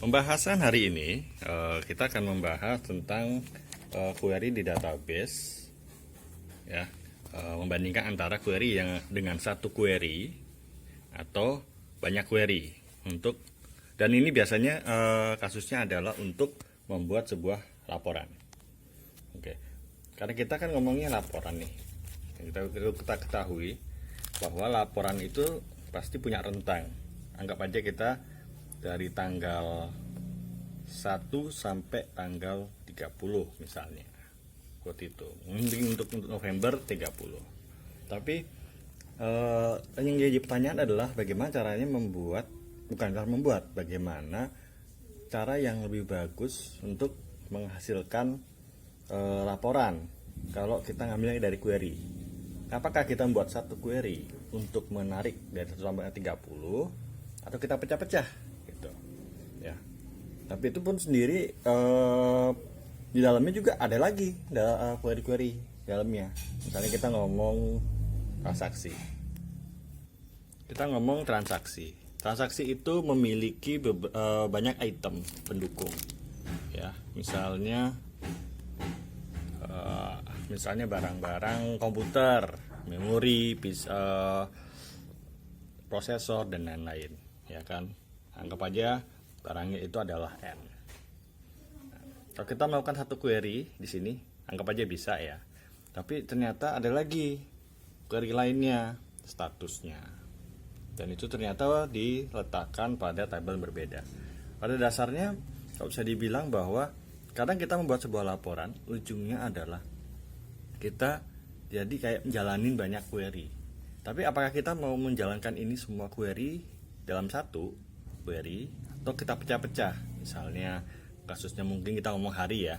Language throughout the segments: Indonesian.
Pembahasan hari ini kita akan membahas tentang query di database, ya, membandingkan antara query yang dengan satu query atau banyak query dan ini biasanya kasusnya adalah untuk membuat sebuah laporan. Oke, karena kita kan ngomongnya laporan nih, kita ketahui bahwa laporan itu pasti punya rentang. Anggap aja kita dari tanggal 1 sampai tanggal 30 misalnya, waktu itu mungkin untuk November 30. Tapi yang jadi pertanyaan adalah bagaimana caranya bagaimana cara yang lebih bagus untuk menghasilkan laporan kalau kita ngambilnya dari query. Apakah kita membuat satu query untuk menarik dari 1 sampai 30 atau kita pecah-pecah gitu ya. Tapi itu pun sendiri di dalamnya juga ada lagi query-query dalamnya. Misalnya kita ngomong transaksi. Transaksi itu memiliki banyak item pendukung ya. Misalnya barang-barang komputer, memori, prosesor dan lain-lain, ya kan. Anggap aja barangnya itu adalah N. Kalau kita melakukan satu query di sini, anggap aja bisa ya. Tapi ternyata ada lagi query lainnya, statusnya. Dan itu ternyata diletakkan pada tabel berbeda. Pada dasarnya, kalau bisa dibilang bahwa kadang kita membuat sebuah laporan, ujungnya adalah kita jadi kayak menjalanin banyak query. Tapi apakah kita mau menjalankan ini semua query dalam satu query atau kita pecah-pecah? Misalnya kasusnya mungkin kita ngomong hari ya.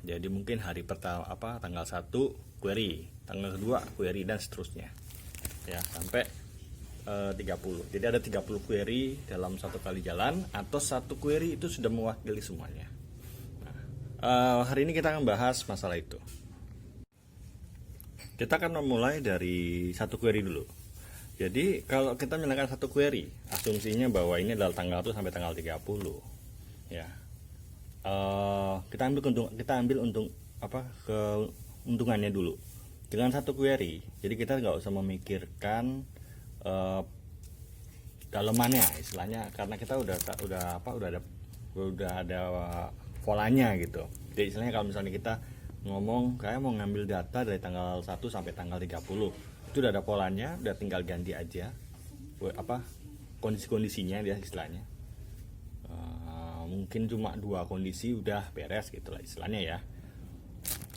Jadi mungkin hari pertama tanggal 1 query, tanggal kedua query dan seterusnya. Ya, sampai 30. Jadi ada 30 query dalam satu kali jalan atau satu query itu sudah mewakili semuanya. Nah, hari ini kita akan bahas masalah itu. Kita akan memulai dari satu query dulu. Jadi kalau kita menyalakan satu query, asumsinya bahwa ini adalah tanggal 1 sampai tanggal 30. Ya. Kita ambil keuntungannya dulu. Dengan satu query, jadi kita nggak usah memikirkan dalemannya, istilahnya, karena kita udah ada polanya gitu. Jadi istilahnya kalau misalnya kita ngomong kayak mau ngambil data dari tanggal 1 sampai tanggal 30, itu udah ada polanya, udah tinggal ganti aja kondisi-kondisinya dia istilahnya. Mungkin cuma 2 kondisi udah beres gitu lah istilahnya ya.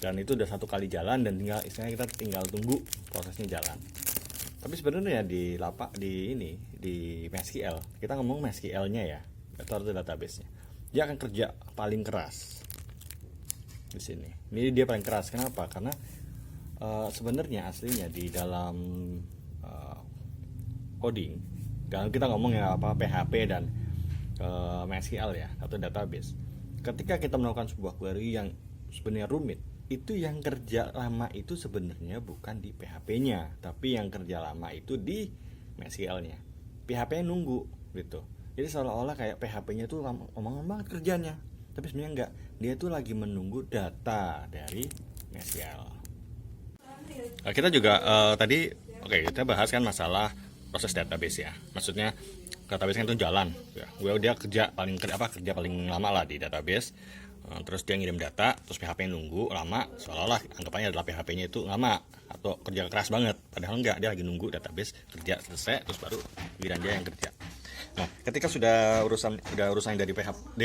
Dan itu udah satu kali jalan dan kita tinggal tunggu prosesnya jalan. Tapi sebenarnya di MySQL, kita ngomong MySQL-nya ya, atau database-nya. Dia akan kerja paling keras di sini. Ini dia paling keras. Kenapa? Karena sebenarnya aslinya di dalam coding, kalau kita ngomong ya PHP dan MySQL ya, atau database. Ketika kita melakukan sebuah query yang sebenarnya rumit, itu yang kerja lama itu sebenarnya bukan di PHP-nya, tapi yang kerja lama itu di MySQL-nya. PHP-nya nunggu gitu. Jadi seolah-olah kayak PHP-nya itu lama banget kerjanya. Tapi sebenarnya enggak, dia itu lagi menunggu data dari MySQL. Kita juga kita bahas kan masalah proses database ya. Maksudnya database kan itu jalan ya. Dia kerja paling lama lah di database. Terus dia ngirim data, terus PHP nunggu lama, seolah-olah anggapannya adalah PHP-nya itu lama atau kerja keras banget. Padahal enggak, dia lagi nunggu database kerja selesai, terus baru giliran dia yang kerja. Nah, ketika sudah urusan dari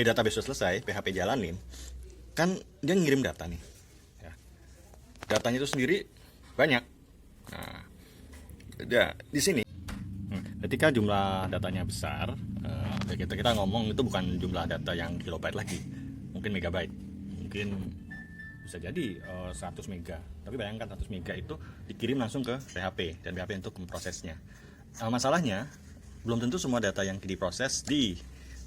database sudah selesai, PHP jalanin, kan dia ngirim data nih. Ya. Datanya itu sendiri banyak. Nah, di sini, ketika jumlah datanya besar, kita ngomong itu bukan jumlah data yang kilobyte lagi, mungkin megabyte, mungkin bisa jadi 100 mega. Tapi bayangkan 100 mega itu dikirim langsung ke PHP dan PHP untuk memprosesnya. Masalahnya belum tentu semua data yang diproses di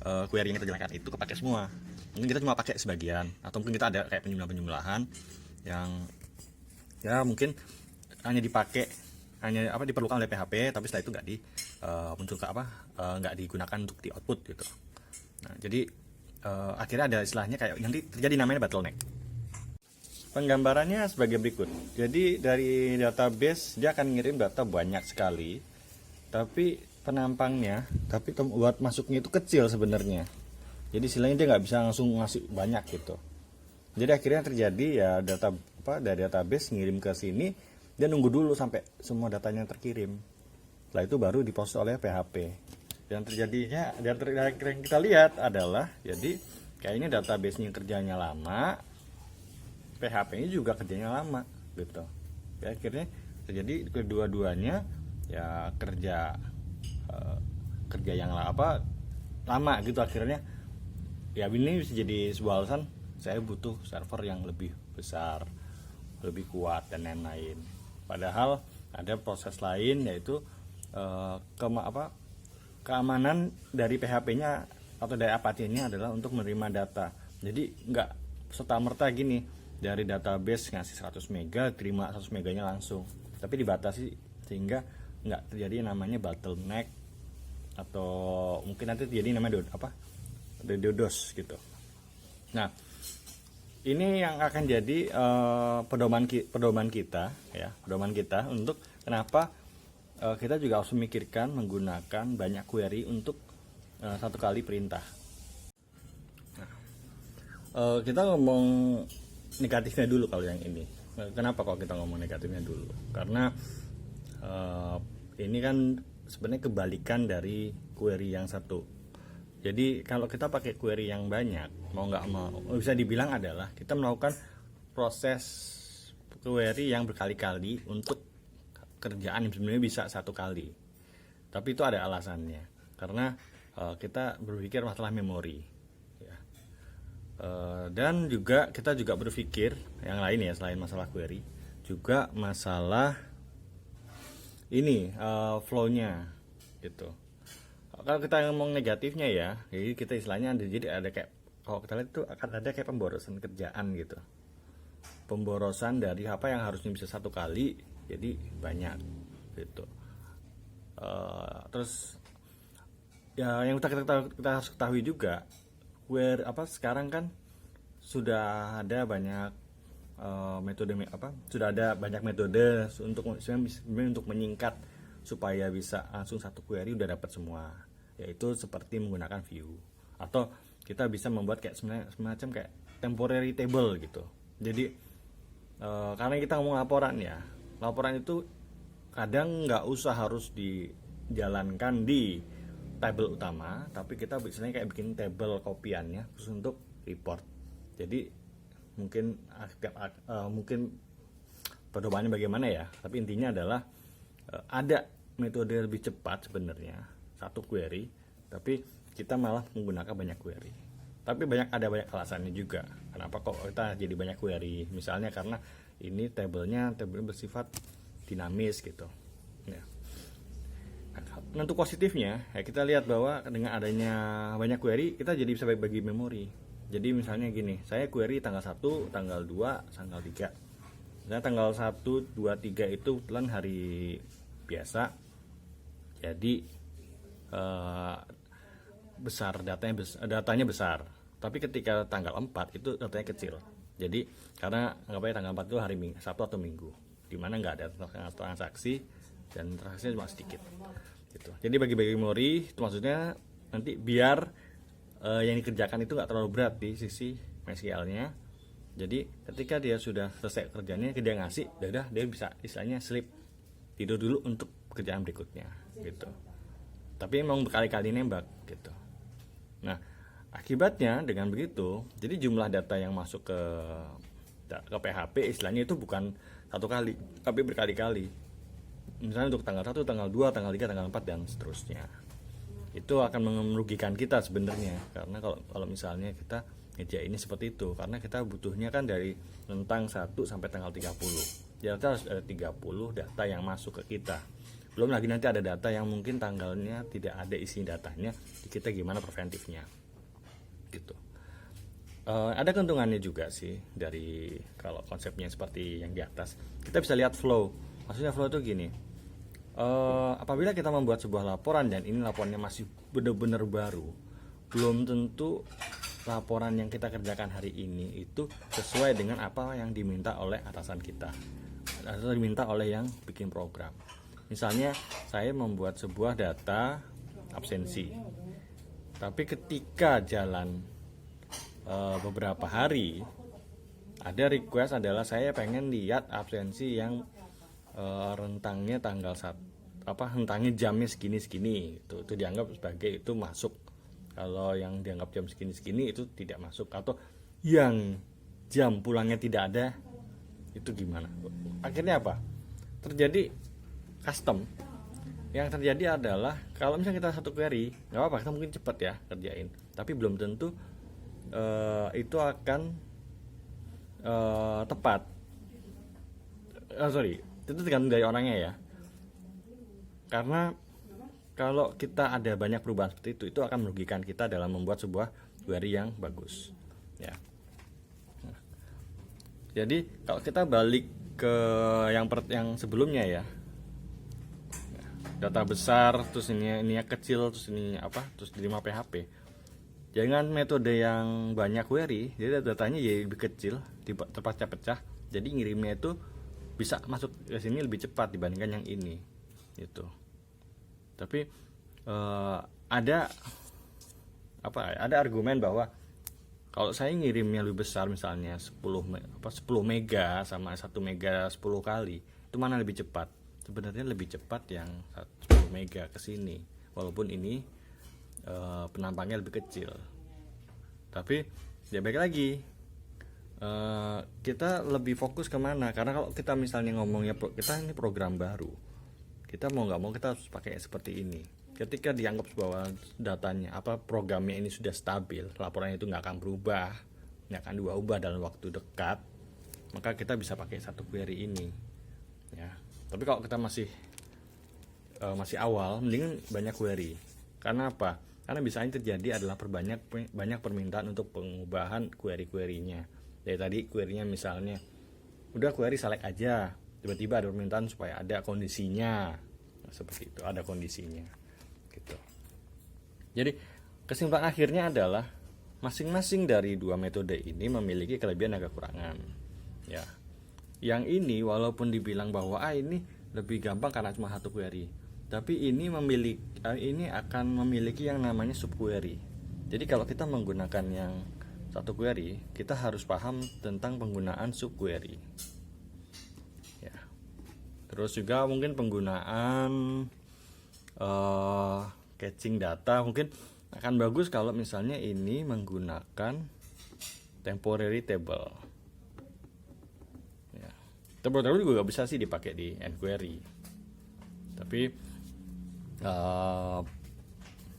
query yang kita jalankan itu kepake semua. Mungkin kita cuma pakai sebagian, atau mungkin kita ada kayak penjumlahan yang ya mungkin diperlukan oleh PHP, tapi setelah itu nggak digunakan untuk di output gitu. Nah, jadi akhirnya ada istilahnya kayak nanti terjadi namanya bottleneck. Penggambarannya sebagai berikut. Jadi dari database dia akan ngirim data banyak sekali, tapi penampangnya, buat masuknya itu kecil sebenarnya. Jadi istilahnya dia nggak bisa langsung ngasih banyak gitu. Jadi akhirnya terjadi ya dari database ngirim ke sini, dia nunggu dulu sampai semua datanya terkirim. Setelah itu baru diproses oleh PHP. Dan terjadinya yang kita lihat adalah jadi kayaknya database-nya kerjanya lama, PHP-nya juga kerjanya lama gitu. Ya, akhirnya terjadi kedua-duanya ya kerja yang lama gitu. Akhirnya ya ini bisa jadi sebuah alasan saya butuh server yang lebih besar, lebih kuat dan lain-lain. Padahal ada proses lain yaitu keamanan dari PHP-nya atau dari Apache-nya adalah untuk menerima data. Jadi nggak serta-merta gini dari database ngasih 100 mega, terima 100 meganya langsung. Tapi dibatasi sehingga nggak terjadi namanya bottleneck atau mungkin nanti terjadi namanya DDoS gitu. Nah, ini yang akan jadi pedoman kita untuk kenapa kita juga harus memikirkan menggunakan banyak query untuk satu kali perintah. Nah, kita ngomong negatifnya dulu kalau yang ini. Kenapa kok kita ngomong negatifnya dulu? Karena ini kan sebenarnya kebalikan dari query yang satu. Jadi kalau kita pakai query yang banyak, mau nggak mau, bisa dibilang adalah kita melakukan proses query yang berkali-kali untuk kerjaan yang sebenarnya bisa satu kali. Tapi itu ada alasannya, karena kita berpikir masalah memori. Dan juga kita juga berpikir yang lain ya selain masalah query, juga masalah ini flow-nya gitu. Kalau kita ngomong negatifnya ya, jadi kita istilahnya ada kayak kalau kita lihat itu akan ada kayak pemborosan kerjaan gitu. Pemborosan dari apa yang harusnya bisa satu kali jadi banyak gitu. Terus ya yang kita harus ketahui juga sekarang kan sudah ada banyak metode untuk menyingkat supaya bisa langsung satu query udah dapat semua, yaitu seperti menggunakan view atau kita bisa membuat kayak semacam kayak temporary table gitu. Jadi karena kita ngomong laporan itu kadang nggak usah harus dijalankan di table utama, tapi kita biasanya kayak bikin table kopiannya khusus untuk report. Jadi mungkin pedomannya bagaimana ya, tapi intinya adalah ada metode lebih cepat sebenarnya satu query, tapi kita malah menggunakan banyak query. Tapi ada banyak alasannya juga kenapa kok kita jadi banyak query. Misalnya karena ini tablenya bersifat dinamis gitu ya. Nah, untuk positifnya ya kita lihat bahwa dengan adanya banyak query kita jadi bisa bagi memori. Jadi misalnya gini, saya query tanggal 1, tanggal 2, tanggal 3. Nah, tanggal 1, 2, 3 itu kebetulan hari biasa. Jadi datanya besar. Tapi ketika tanggal 4 itu datanya kecil. Jadi karena tanggal 4 itu hari Sabtu atau Minggu, di mana nggak ada transaksi dan transaksinya cuma sedikit. Gitu. Jadi bagi-bagi memori itu maksudnya nanti biar yang dikerjakan itu nggak terlalu berat di sisi MySQL-nya. Jadi ketika dia sudah selesai kerjanya, dia ngasih, dia bisa istilahnya sleep, tidur dulu untuk kerjaan berikutnya gitu. Tapi emang berkali-kali nembak gitu. Nah, akibatnya dengan begitu, jadi jumlah data yang masuk ke PHP istilahnya itu bukan satu kali, tapi berkali-kali. Misalnya untuk tanggal 1, tanggal 2, tanggal 3, tanggal 4 dan seterusnya. Itu akan merugikan kita sebenarnya, karena kalau misalnya kita ngerjainnya seperti itu, karena kita butuhnya kan dari rentang 1 sampai tanggal 30. Jadi harus ada 30 data yang masuk ke kita. Belum lagi nanti ada data yang mungkin tanggalnya tidak ada isi datanya, kita gimana preventifnya gitu. Ada keuntungannya juga sih dari kalau konsepnya seperti yang di atas. Kita bisa lihat flow. Maksudnya flow itu gini, apabila kita membuat sebuah laporan dan ini laporannya masih benar-benar baru, belum tentu laporan yang kita kerjakan hari ini itu sesuai dengan apa yang diminta oleh atasan kita atau diminta oleh yang bikin program. Misalnya saya membuat sebuah data absensi, tapi ketika jalan beberapa hari ada request adalah saya pengen lihat absensi yang rentangnya rentangnya jamnya segini itu dianggap sebagai itu masuk. Kalau yang dianggap jam segini itu tidak masuk, atau yang jam pulangnya tidak ada, itu gimana? Akhirnya apa? Terjadi custom. Yang terjadi adalah kalau misalnya kita satu query, nggak apa-apa, kita mungkin cepat ya kerjain, tapi belum tentu itu akan tepat. Itu tergantung dari orangnya ya. Karena kalau kita ada banyak perubahan seperti itu akan merugikan kita dalam membuat sebuah query yang bagus ya. Nah, jadi kalau kita balik ke yang sebelumnya ya, data besar terus ini kecil terus ini terus diterima PHP, jangan metode yang banyak query, jadi datanya jadi lebih kecil, terpecah-pecah, jadi ngirimnya itu bisa masuk ke sini lebih cepat dibandingkan yang ini gitu. Tapi ada argumen bahwa kalau saya ngirimnya lebih besar, misalnya 10 mega sama 1 mega 10 kali, itu mana lebih cepat? Sebenarnya lebih cepat yang 10 mega ke sini, walaupun ini penampangnya lebih kecil. Tapi ya baik lagi, kita lebih fokus kemana? Karena kalau kita misalnya ngomongnya kita ini program baru, kita mau nggak mau kita harus pakai seperti ini. Ketika dianggap bahwa datanya programnya ini sudah stabil, laporannya itu nggak akan berubah, nggak akan diubah dalam waktu dekat, maka kita bisa pakai satu query ini ya. Tapi kalau kita masih awal, mending banyak query. Karena apa? Karena biasanya terjadi adalah banyak permintaan untuk pengubahan query-querynya. Dari tadi query-nya misalnya udah query select aja, tiba-tiba ada permintaan supaya ada kondisinya, seperti itu, ada kondisinya gitu. Jadi kesimpulan akhirnya adalah masing-masing dari dua metode ini memiliki kelebihan dan kekurangan ya. Yang ini walaupun dibilang bahwa ini lebih gampang karena cuma satu query, tapi ini akan memiliki yang namanya subquery. Jadi kalau kita menggunakan yang satu query, kita harus paham tentang penggunaan subquery. Terus juga mungkin penggunaan catching data mungkin akan bagus kalau misalnya ini menggunakan temporary table ya. Temporary table juga bisa sih dipakai di enquery, tapi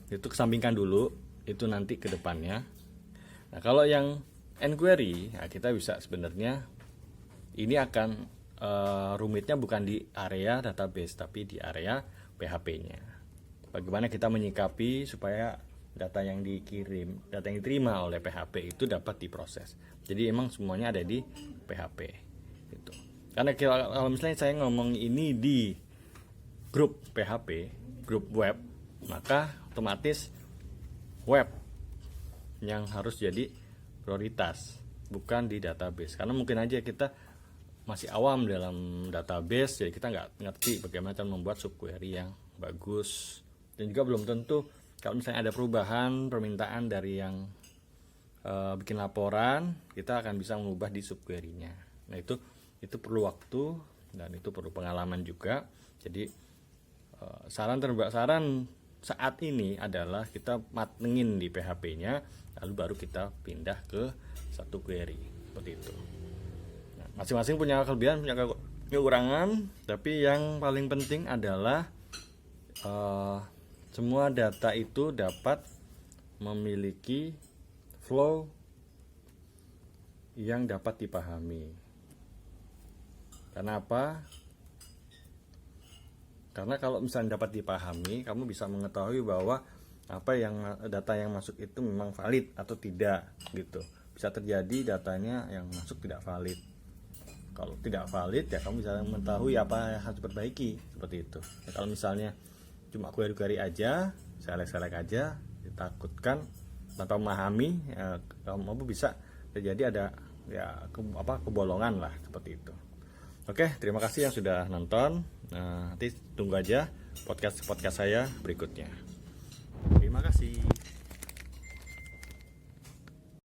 itu kesampingkan dulu, itu nanti ke depannya. Nah kalau yang enquery, kita bisa sebenarnya ini akan rumitnya bukan di area database tapi di area PHP-nya. Bagaimana kita menyikapi supaya data yang diterima oleh PHP itu dapat diproses. Jadi emang semuanya ada di PHP gitu. Karena kalau misalnya saya ngomong ini di grup PHP, grup web, maka otomatis web yang harus jadi prioritas, bukan di database. Karena mungkin aja kita masih awam dalam database, jadi kita nggak ngerti bagaimana cara membuat subquery yang bagus. Dan juga belum tentu kalau misalnya ada perubahan permintaan dari yang bikin laporan, kita akan bisa mengubah di subquery-nya. Nah itu perlu waktu dan itu perlu pengalaman juga. Jadi saran saat ini adalah kita matengin di PHP-nya, lalu baru kita pindah ke satu query seperti itu. Masing-masing punya kelebihan, punya kekurangan, tapi yang paling penting adalah semua data itu dapat memiliki flow yang dapat dipahami. Karena apa? Karena kalau misalnya dapat dipahami, kamu bisa mengetahui bahwa data yang masuk itu memang valid atau tidak gitu. Bisa terjadi datanya yang masuk tidak valid. Kalau tidak valid ya kamu bisa mengetahui apa yang harus diperbaiki, seperti itu ya. Kalau misalnya cuma query aja, select aja, ditakutkan tanpa memahami kamu bisa terjadi ada kebolongan lah seperti itu. Oke, terima kasih yang sudah nonton. Nanti tunggu aja podcast saya berikutnya. Terima kasih.